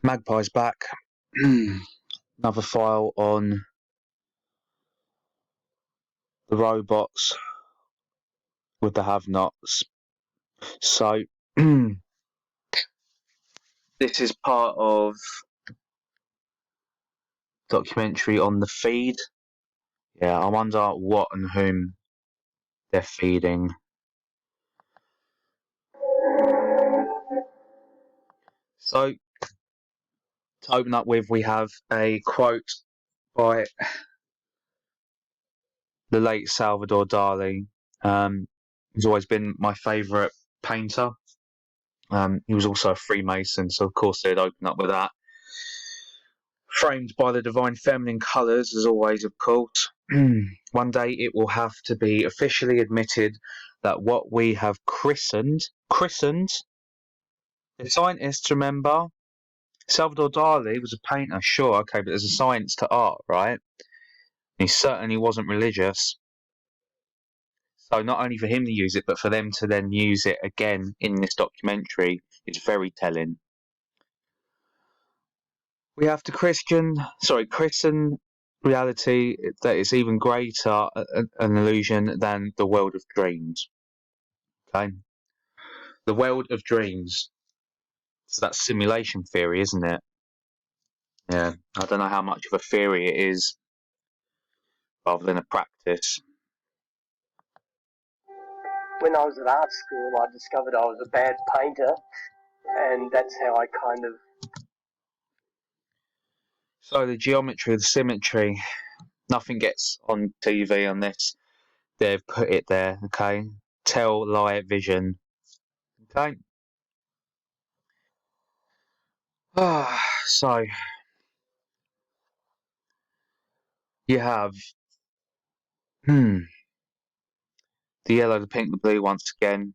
Magpie's back. Another file on the robots with the have-nots. So, this is part of documentary on the feed. Yeah, I wonder what and whom they're feeding. So, to open up with, we have a quote by the late Salvador Dali. He's always been my favourite painter. He was also a Freemason, so of course they'd open up with that. Framed by the divine feminine colours, as always, of course. One day it will have to be officially admitted that what we have christened, the scientists, remember? Salvador Dali was a painter, sure, okay, but there's a science to art, right? He certainly wasn't religious. So not only for him to use it, but for them to then use it again in this documentary is very telling. We have to christen reality that is even greater an illusion than the world of dreams. Okay? The world of dreams. So that's simulation theory, isn't it? Yeah. I don't know how much of a theory it is rather than a practice. When I was at art school, I discovered I was a bad painter, and that's how I kind of... So the geometry, the symmetry, nothing gets on TV on this. They've put it there, okay? Tell, lie, vision. Okay? So, you have the yellow, the pink, the blue once again.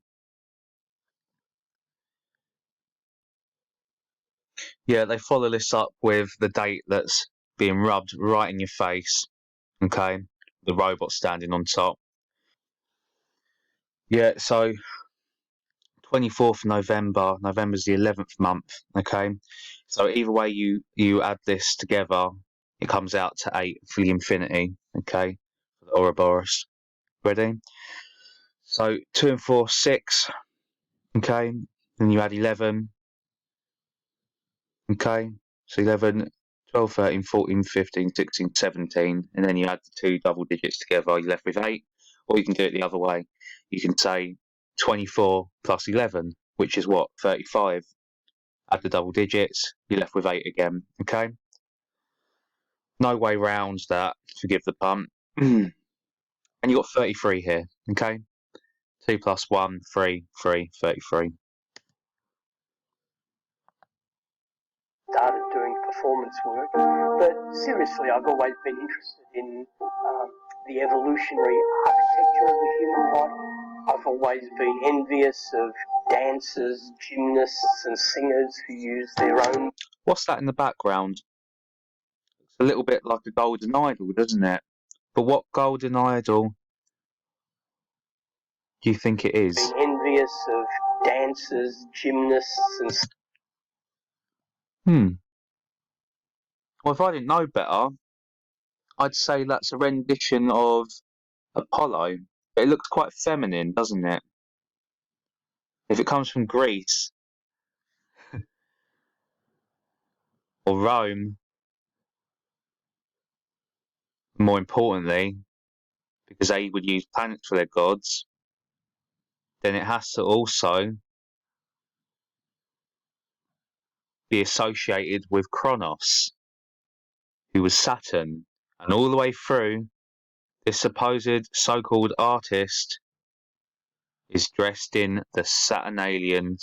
Yeah, they follow this up with the date that's being rubbed right in your face. Okay? The robot standing on top. Yeah, so 24th November. November's the 11th month. Okay? So either way you add this together, it comes out to 8 for the infinity. Okay? For the Ouroboros. Ready? So 2 and 4, 6. Okay? Then you add 11. Okay? So 11, 12, 13, 14, 15, 16, 17, and then you add the two double digits together, you're left with 8. Or you can do it the other way. You can say 24 plus 11, which is what? 35. Add the double digits, you're left with 8 again. Okay? No way round that, forgive the pun. And you got 33 here. Okay? 2 plus 1, 3, 3, 33. Started doing performance work, but seriously, I've always been interested in the evolutionary architecture of the human body. I've always been envious of dancers, gymnasts, and singers who use their own... What's that in the background? It's a little bit like a golden idol, doesn't it? But what golden idol do you think it is? Been envious of dancers, gymnasts, and Well, if I didn't know better, I'd say that's a rendition of Apollo. But it looks quite feminine, doesn't it? If it comes from Greece or Rome, more importantly, because they would use planets for their gods, then it has to also be associated with Kronos, who was Saturn. And all the way through, this supposed so-called artist is dressed in the Saturnian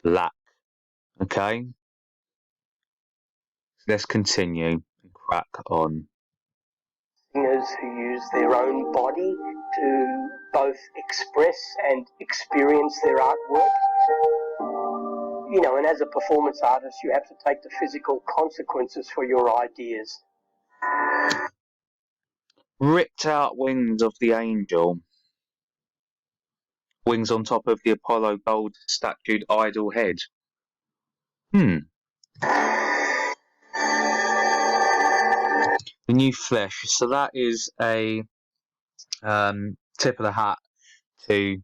black. Okay? Let's continue and crack on. singers who use their own body to both express and experience their artwork. You know, and as a performance artist, you have to take the physical consequences for your ideas. Ripped out wings of the angel. Wings on top of the Apollo gold statued idol head. The new flesh. So that is a tip of the hat to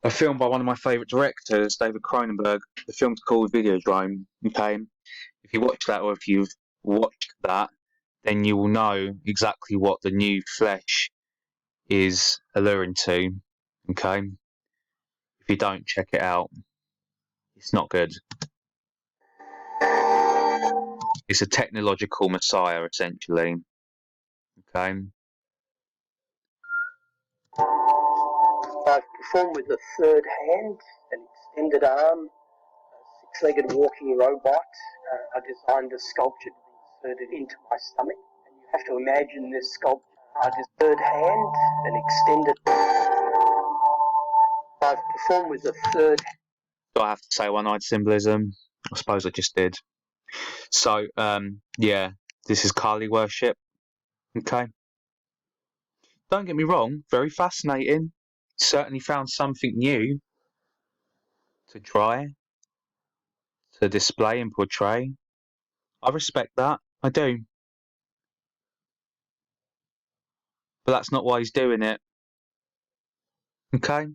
a film by one of my favourite directors, David Cronenberg. The film's called Videodrome. Okay, if you watch that, or if you've watched that, then you will know exactly what the new flesh is alluring to. Okay, if you don't, check it out. It's not good. It's a technological messiah, essentially. Okay. I've performed with a third hand, an extended arm, a six-legged walking robot. I designed a sculpture to be inserted into my stomach. And you have to imagine this sculpture. I did third hand, an extended. I've performed with a third. Do I have to say one-eyed symbolism? I suppose I just did. So, yeah, this is Kali worship. Okay. Don't get me wrong, very fascinating. Certainly found something new to try, to display and portray. I respect that. I do. But that's not why he's doing it. Okay.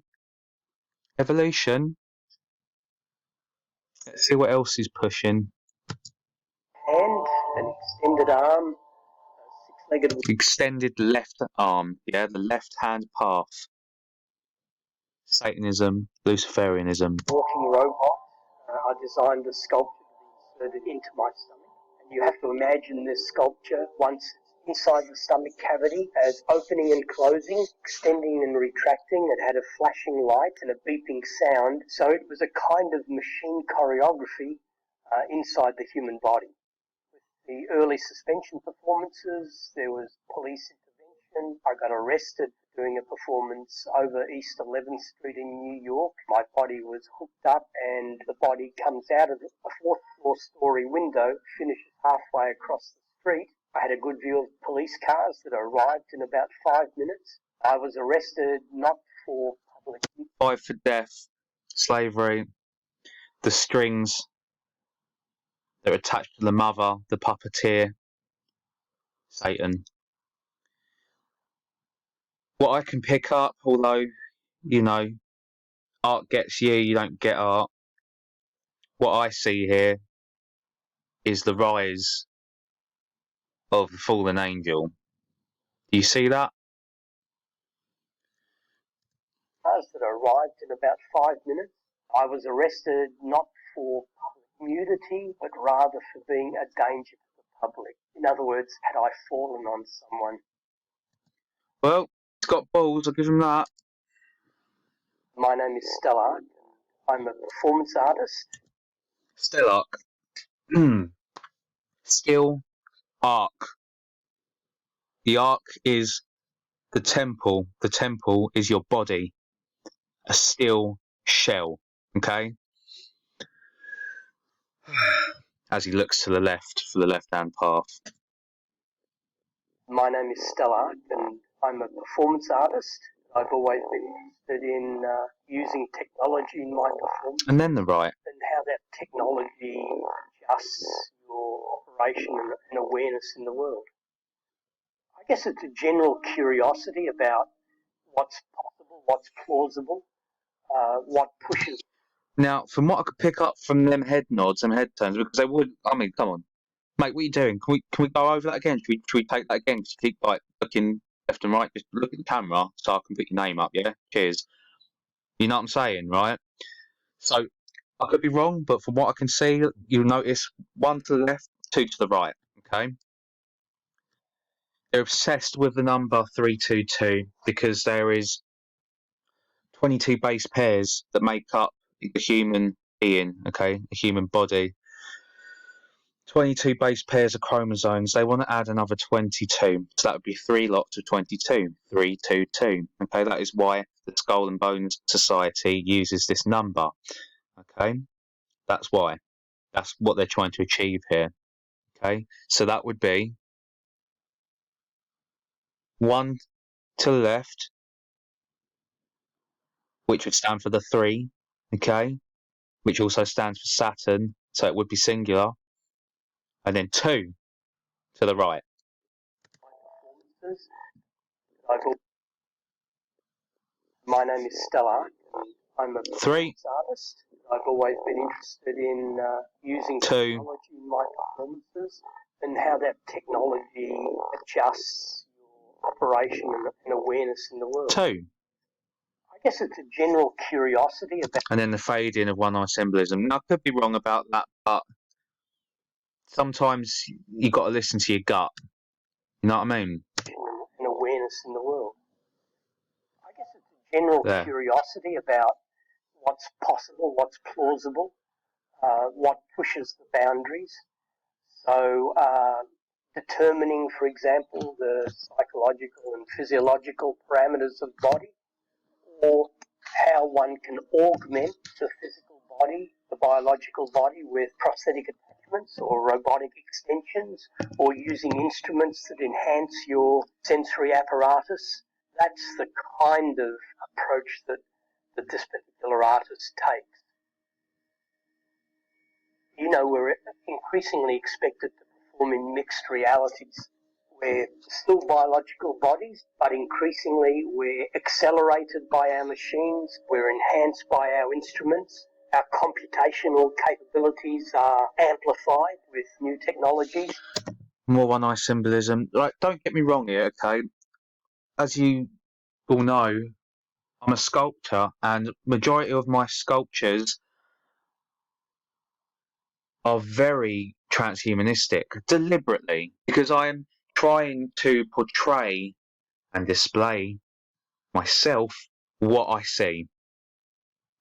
Evolution. Let's see what else he's pushing. Hand, an extended arm, a six-legged. Extended left arm. Yeah, the left hand path. Satanism, Luciferianism. Walking robot. I designed a sculpture to be inserted into my stomach. And you have to imagine this sculpture, once inside the stomach cavity, as opening and closing, extending and retracting. It had a flashing light and a beeping sound. So it was a kind of machine choreography inside the human body. With the early suspension performances, there was police intervention. I got arrested for doing a performance over East 11th Street in New York. My body was hooked up and the body comes out of a fourth floor story window, finishes halfway across the street. I had a good view of police cars that arrived in about 5 minutes. I was arrested not for public. 5 for death, slavery, the strings that are attached to the mother, the puppeteer, Satan. What I can pick up, although, you know, art gets you, you don't get art. What I see here is the rise of the fallen angel. Do you see that? Cars that arrived in about 5 minutes. I was arrested not for public nudity, but rather for being a danger to the public. In other words, had I fallen on someone. Well, he's got balls, I'll give him that. My name is Stella. I'm a performance artist. Stellark. Skill, arc. The arc is the temple. The temple is your body. A steel shell. Okay? As he looks to the left for the left-hand path. My name is Stella, and I'm a performance artist. I've always been interested in using technology in my performance. And then the right. And how that technology adjusts your operation and awareness in the world. I guess it's a general curiosity about what's possible, what's plausible, what pushes. Now, from what I could pick up from them head nods and head turns, because they would, I mean, come on. Mate, what are you doing? Can we go over that again? Should we take that again? Just keep like looking left and right. Just look at the camera so I can put your name up. Yeah, cheers. You know what I'm saying, right? So I could be wrong, but from what I can see, you'll notice 1 to the left, 2 to the right. Okay. They're obsessed with the number 322 because there is 22 base pairs that make up the human being. Okay, a human body. 22 base pairs of chromosomes. They want to add another 22. So that would be 3 lots of 22. 322. Okay, that is why the Skull and Bones Society uses this number. Okay, that's why. That's what they're trying to achieve here. Okay, so that would be 1 to the left, which would stand for the 3. Okay, which also stands for Saturn. So it would be singular. And then 2 to the right. My name is Stella. I'm a 3, performance artist. I've always been interested in using 2, technology in my performances and how that technology adjusts your operation and awareness in the world. 2. I guess it's a general curiosity about... And then the fade in of one-eye symbolism. Now, I could be wrong about that, but sometimes you've got to listen to your gut. You know what I mean? And awareness in the world. I guess it's a general curiosity about what's possible, what's plausible, what pushes the boundaries. So determining, for example, the psychological and physiological parameters of body, or how one can augment the physical body, the biological body, with prosthetic attachments or robotic extensions, or using instruments that enhance your sensory apparatus. That's the kind of approach that this particular artist takes. You know, we're increasingly expected to perform in mixed realities. We're still biological bodies, but increasingly we're accelerated by our machines, we're enhanced by our instruments, our computational capabilities are amplified with new technologies. More one-eye symbolism. Like, don't get me wrong here, okay? As you all know, I'm a sculptor, and majority of my sculptures are very transhumanistic, deliberately, because I'm trying to portray and display myself, what I see.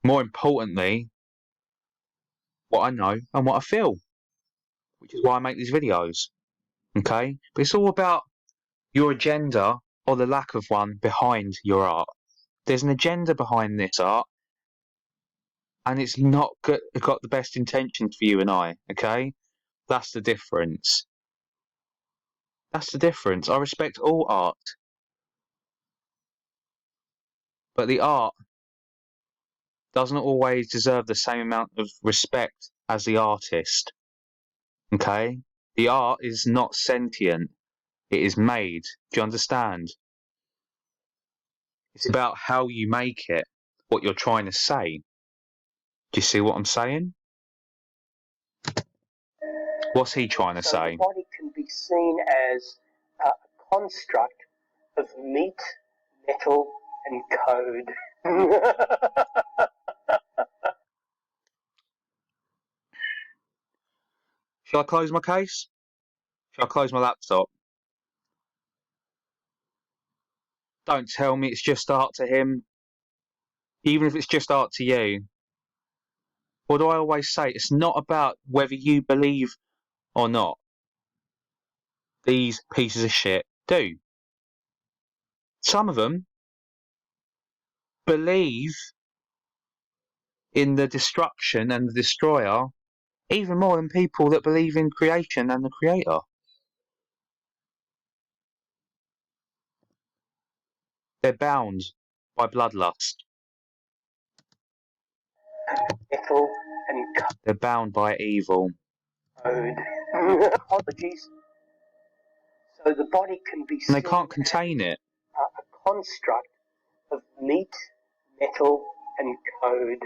More importantly, what I know and what I feel, which is why I make these videos, okay? But it's all about your agenda, or the lack of one, behind your art. There's an agenda behind this art, and it's not got the best intentions for you and I, okay? That's the difference. That's the difference. I respect all art. But the art doesn't always deserve the same amount of respect as the artist, okay? The art is not sentient. It is made. Do you understand? It's about how you make it, what you're trying to say. Do you see what I'm saying? What's he trying to say? The body can be seen as a construct of meat, metal, and code. Shall I close my case? Shall I close my laptop? Don't tell me it's just art to him. Even if it's just art to you. What do I always say? It's not about whether you believe or not. These pieces of shit do. Some of them believe in the destruction and the destroyer even more than people that believe in creation and the creator. They're bound by bloodlust. Metal and They're bound by evil. code. Apologies. So the body can be And seen they can't contain it. A construct of meat, metal, and code.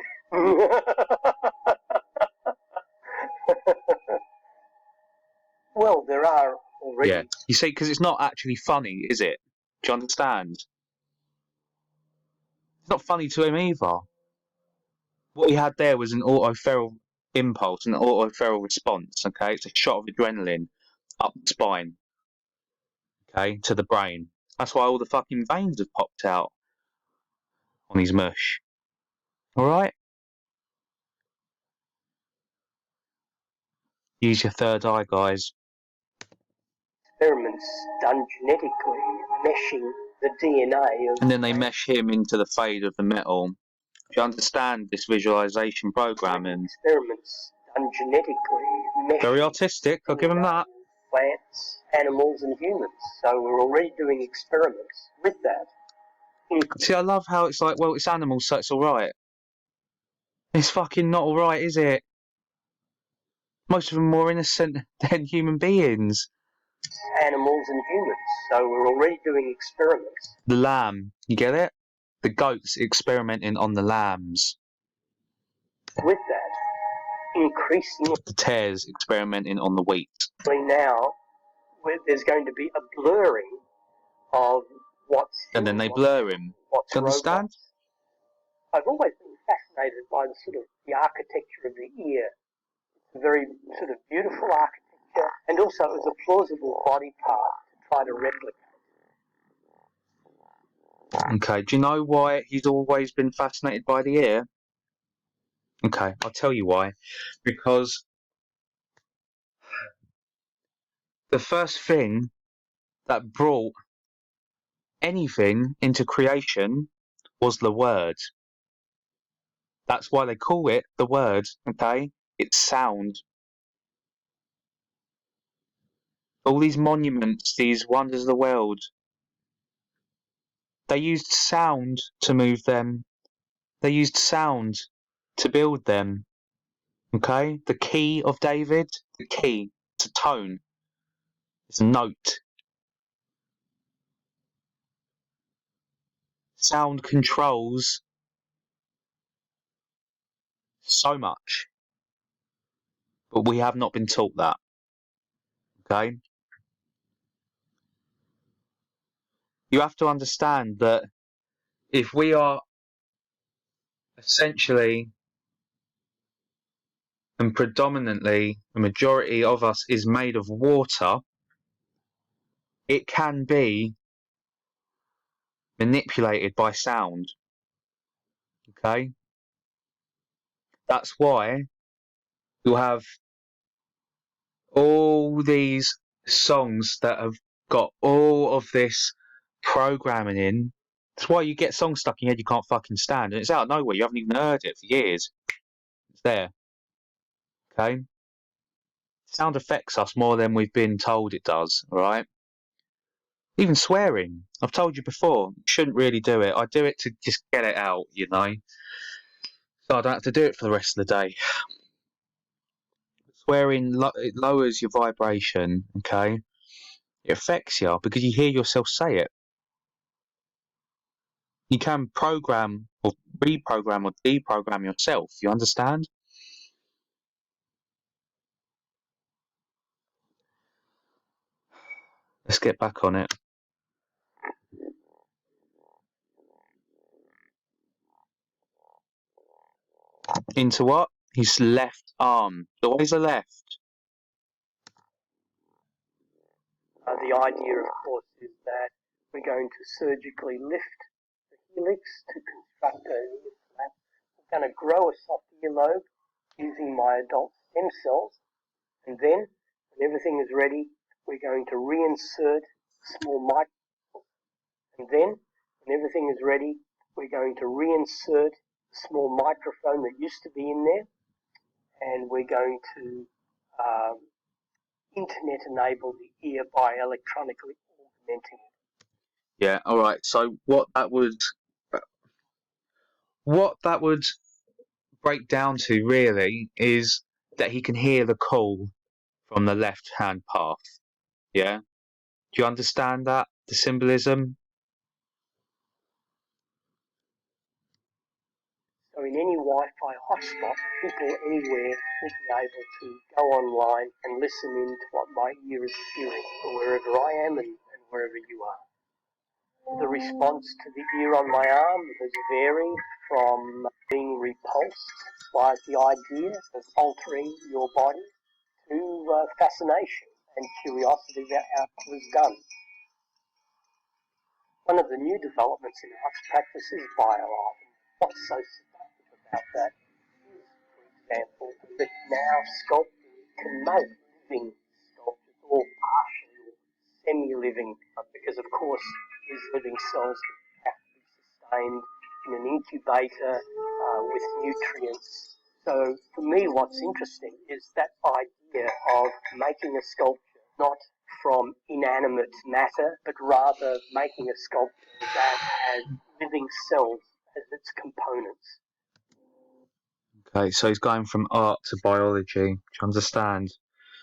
Well, there are already. Yeah. You see, because it's not actually funny, is it? Do you understand? It's not funny to him either. What he had there was an autoferal impulse, an autoferal response, okay? It's a shot of adrenaline up the spine, okay, to the brain. That's why all the fucking veins have popped out on his mush. Alright? Use your third eye, guys. Experiments done genetically, meshing the DNA of... And then they mesh him into the fade of the metal. Do you understand this visualization programming? Experiments done genetically, Very artistic, I'll give him that. Plants, animals, and humans. So we're already doing experiments with that. See, I love how it's like, well, it's animals, so it's alright. It's fucking not alright, is it? Most of them more innocent than human beings. Animals and humans. So we're already doing experiments. The lamb, you get it? The goats experimenting on the lambs. With that, increasingly The tares experimenting on the wheat. now, there's going to be a blurring of what's And then they blur him. what's Do you understand? robots. I've always been fascinated by the sort of the architecture of the ear. It's a very sort of beautiful architecture, and also it was a plausible body part to try to replicate. Okay, do you know why he's always been fascinated by the ear? Okay, I'll tell you why. Because the first thing that brought anything into creation was the word. That's why they call it the word, okay? It's sound. All these monuments, these wonders of the world, they used sound to move them. They used sound to build them, okay? The key of David, the key, it's a tone, it's a note. Sound controls so much, but we have not been taught that, okay? You have to understand that if we are essentially and predominantly, the majority of us is made of water, it can be manipulated by sound, okay? That's why you'll have all these songs that have got all of this programming in. That's why you get songs stuck in your head you can't fucking stand, and it's out of nowhere. You haven't even heard it for years. It's there, okay? Sound affects us more than we've been told it does, all right? Even swearing. I've told you before, you shouldn't really do it. I do it to just get it out, you know? So I don't have to do it for the rest of the day. Swearing it lowers your vibration, okay? It affects you because you hear yourself say it. You can program or reprogram or deprogram yourself, you understand? Let's get back on it. Into what? His left arm. Always the left. The idea, of course, is that we're going to surgically lift the helix to construct a ear flap. We're going to grow a soft earlobe using my adult stem cells, and then, when everything is ready, we're going to reinsert small microphone. And then, when everything is ready, we're going to reinsert the small microphone that used to be in there, and we're going to internet enable the ear by electronically augmenting it. Yeah, alright. So what that would break down to really is that he can hear the call from the left hand path. Yeah? Do you understand that? The symbolism? So in any Wi-Fi hotspot, people anywhere will be able to go online and listen in to what my ear is hearing, wherever I am and wherever you are. The response to the ear on my arm has varied from being repulsed by the idea of altering your body to fascination and curiosity about how it was done. One of the new developments in arts practice is bioart. What's so seductive about that is, for example, that now sculpting can make living sculptures, or partially or semi-living, because of course these living cells have to be sustained in an incubator with nutrients. So for me what's interesting is that idea of making a sculpture not from inanimate matter, but rather making a sculpture that has living cells as its components. Okay, so he's going from art to biology. Do you understand?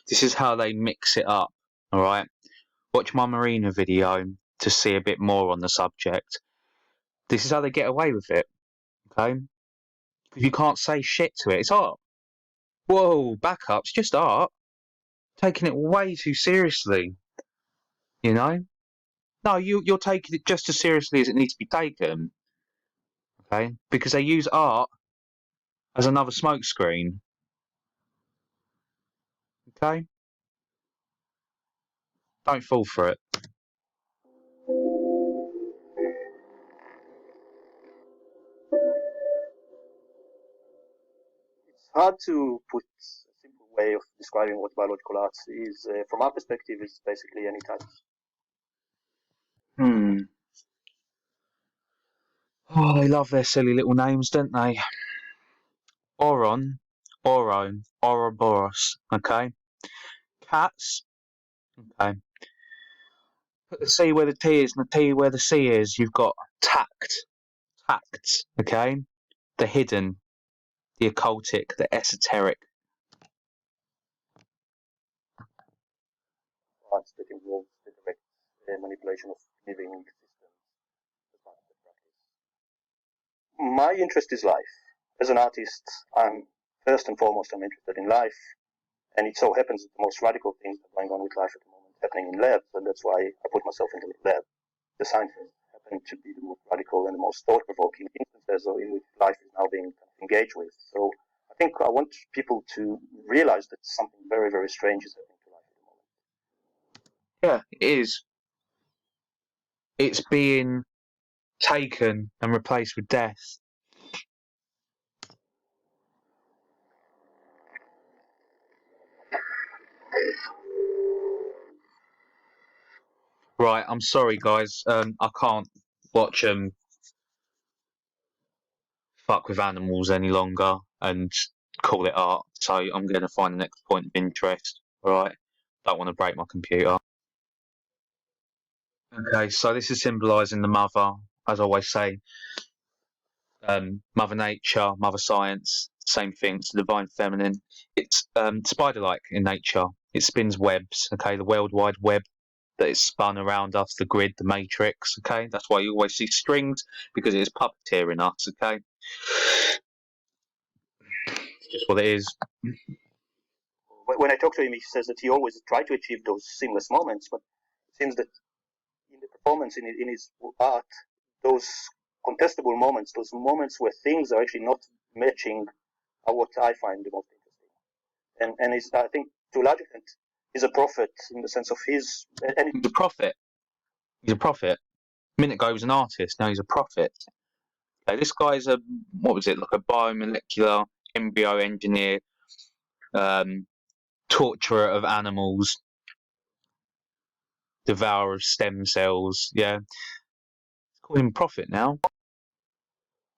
This is how they mix it up, all right? Watch my Marina video to see a bit more on the subject. This is how they get away with it, okay? Because you can't say shit to it. It's art. Whoa, back up. It's just art. Taking it way too seriously, you know? No, you're taking it just as seriously as it needs to be taken, okay? Because they use art as another smokescreen, okay? Don't fall for it. It's hard to put a simple way of describing what biological arts is. From our perspective, it's basically any type. Oh, they love their silly little names, don't they? Oron, Oro, Ouroboros, okay? Cats, okay? Put the C where the T is and the T where the C is. You've got tact, okay? The hidden, the occultic, the esoteric. Arts that involves the direct manipulation of living systems as part of the practice. My interest is life. As an artist, I'm first and foremost I'm interested in life, and it so happens that the most radical things are going on with life at the moment happening in labs, and that's why I put myself into the lab. The sciences happen to be the most radical and the most thought-provoking instances in which life is now being engaged with. So I think I want people to realize that something very, very strange is happening to life at the moment. Yeah, it is. It's being taken and replaced with death. Right, I'm sorry, guys. I can't watch fuck with animals any longer and call it art. So I'm going to find the next point of interest. All right. Don't want to break my computer. Okay, so this is symbolising the mother, as I always say. Mother Nature, Mother Science, same thing. It's the divine feminine. It's spider-like in nature. It spins webs. Okay, the World Wide Web that is spun around us, the grid, the matrix. Okay, that's why you always see strings because it is puppeteering us. Okay, it's just what it is. When I talk to him, he says that he always tried to achieve those seamless moments, but it seems that in the performance, in his art, those contestable moments, those moments where things are actually not matching, are what I find the most interesting. And he's, I think, to a large extent, he's a prophet in the sense of his. And He's a prophet. He's a prophet. A minute ago he was an artist. Now he's a prophet. Okay, this guy's a what was it like a biomolecular embryo engineer, torturer of animals, devourer of stem cells. Yeah, call him prophet now.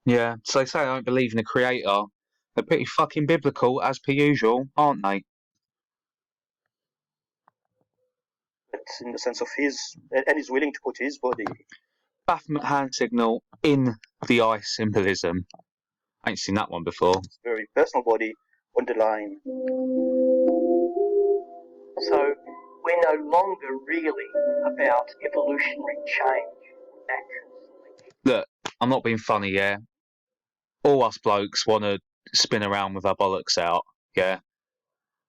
Yeah, so they say I don't believe in a creator. They're pretty fucking biblical as per usual, aren't they? in the sense of his, and he's willing to put his body. Baphomet hand signal in the eye symbolism. I ain't seen that one before. His very personal body on the line. So we're no longer really about evolutionary change, natural selection. Look, I'm not being funny, yeah. All us blokes want to spin around with our bollocks out, yeah.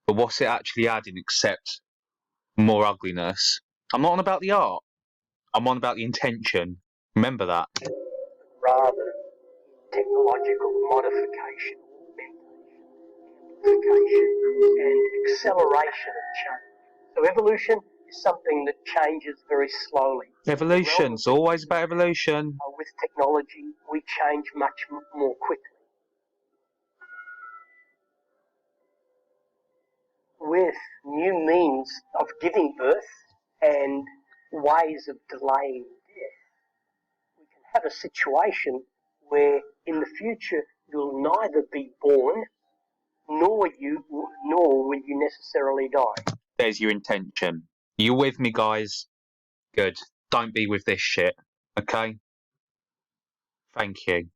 But what's it actually adding except more ugliness? I'm not on about the art. I'm on about the intention. Remember that. Rather technological modification, augmentation, amplification, and acceleration of change. So evolution is something that changes very slowly. Evolution's always about evolution. With technology, we change much more quickly. With new means of giving birth and ways of delaying death, we can have a situation where in the future you'll neither be born nor will you necessarily die. There's your intention. You with me, guys? Good. Don't be with this shit. Okay? Thank you.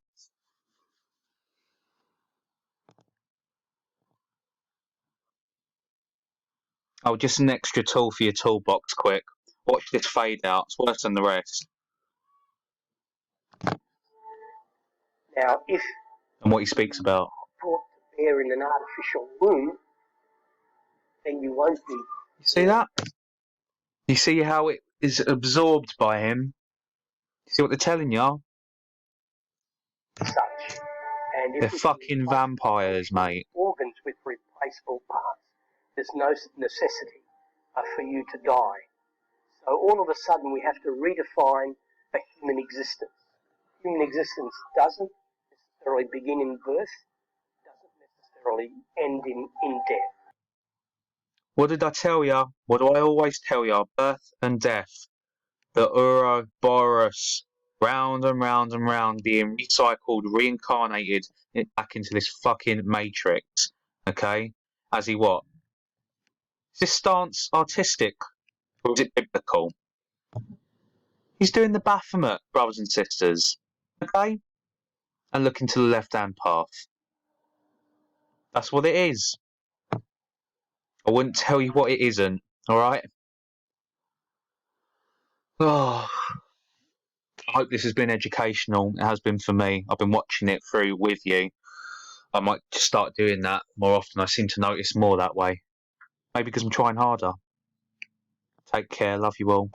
Oh, just an extra tool for your toolbox, quick. Watch this fade out. It's worse than the rest. Now, if And what he speaks about. brought to bear in an artificial womb, then you won't be. You see that? You see how it is absorbed by him? You see what they're telling you? Such. And if They're we fucking vampires, mate. organs with replaceable parts, there's no necessity for you to die. So all of a sudden we have to redefine a human existence. Human existence doesn't necessarily begin in birth, doesn't necessarily end in death. What did I tell you? What do I always tell you? Birth and death. The Ouroboros. Round and round and round, being recycled, reincarnated back into this fucking matrix. Okay? As he what? Is this stance artistic? Or is it biblical? He's doing the Baphomet, brothers and sisters. Okay? And looking to the left-hand path. That's what it is. I wouldn't tell you what it isn't. Alright? Oh, I hope this has been educational. It has been for me. I've been watching it through with you. I might just start doing that more often. I seem to notice more that way. Maybe because I'm trying harder. Take care. Love you all.